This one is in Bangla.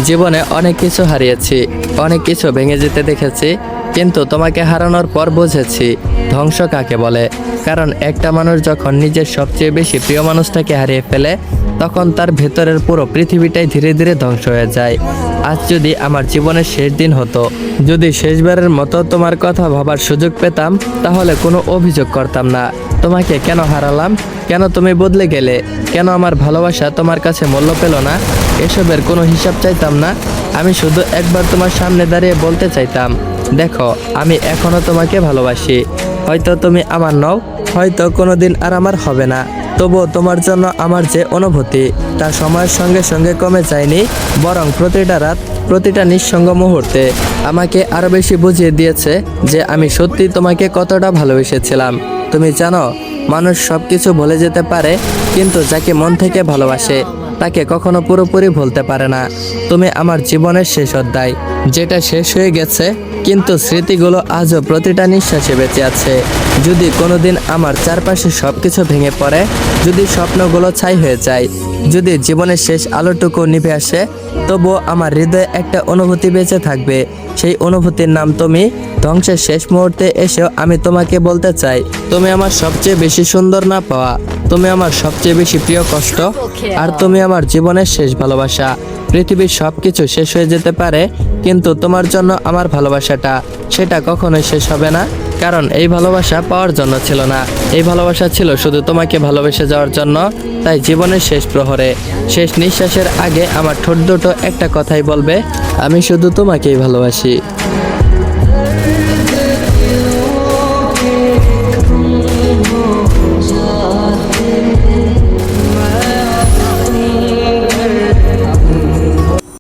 জীবনে অনেক কিছু হারিয়েছি, অনেক কিছু ভেঙে যেতে দেখেছি, কিন্তু তোমাকে হারানোর পর বুঝেছি ধ্বংস কাকে বলে। কারণ একটা মানুষ যখন নিজের সবচেয়ে বেশি প্রিয় মানুষটাকে হারিয়ে ফেলে, তখন তার ভেতরের পুরো পৃথিবীটাই ধীরে ধীরে ধ্বংস হয়ে যায়। আজ যদি আমার জীবনের শেষ দিন হতো, যদি শেষবারের মতো তোমার কথা ভাবার সুযোগ পেতাম, তাহলে কোনো অভিযোগ করতাম না। তোমাকে কেন হারালাম, কেন তুমি বদলে গেলে, কেন আমার ভালোবাসা তোমার কাছে মূল্য পেল না, এসবের কোনো হিসাব চাইতাম না। আমি শুধু একবার তোমার সামনে দাঁড়িয়ে বলতে চাইতাম, দেখো আমি এখনো তোমাকে ভালোবাসি। হয়তো তুমি আমার নও, হয়তো কোনোদিন আর আমার হবে না, তবুও তোমার জন্য আমার যে অনুভূতি, তা সময়ের সঙ্গে সঙ্গে কমে যায়নি, বরং প্রতিটা রাত, প্রতিটা নিঃসঙ্গ মুহূর্তে আমাকে আরো বেশি বুঝিয়ে দিয়েছে যে আমি সত্যি তোমাকে কতটা ভালোবেসেছিলাম। তুমি জানো, মানুষ সব কিছু ভুলে যেতে পারে, কিন্তু যাকে মন থেকে ভালোবাসে তাকে কখনো পুরোপুরি ভুলতে পারে না। তুমি আমার জীবনের শেষ অধ্যায়, যেটা শেষ হয়ে গেছে, কিন্তু স্মৃতিগুলো আজও প্রতিটা নিঃশ্বাসে বেঁচে আছে। যদি কোনোদিন আমার চারপাশে সব কিছু ভেঙে পড়ে, যদি স্বপ্নগুলো ছাই হয়ে যায়, যদি জীবনের শেষ আলোটুকু নিভে আসে, তবুও আমার হৃদয়ে একটা অনুভূতি বেঁচে থাকবে। সেই অনুভূতির নাম তুমি। ধ্বংসের শেষ মুহূর্তে এসেও আমি তোমাকে বলতে চাই, তুমি আমার সবচেয়ে বেশি সুন্দর না পাওয়া, তুমি আমার সবচেয়ে বেশি প্রিয় কষ্ট, আর তুমি আমার জীবনের শেষ ভালোবাসা। পৃথিবীর সব কিছু শেষ হয়ে যেতে পারে, কিন্তু তোমার জন্য আমার ভালোবাসাটা, সেটা কখনোই শেষ হবে না। কারণ এই ভালোবাসা পাওয়ার জন্য ছিল না, এই ভালোবাসা ছিল শুধু তোমাকে ভালোবেসে যাওয়ার জন্য। তাই জীবনের শেষ প্রহরে, শেষ নিঃশ্বাসের আগে আমার ঠোঁট দুটো একটা কথাই বলবে, আমি শুধু তোমাকেই ভালোবাসি।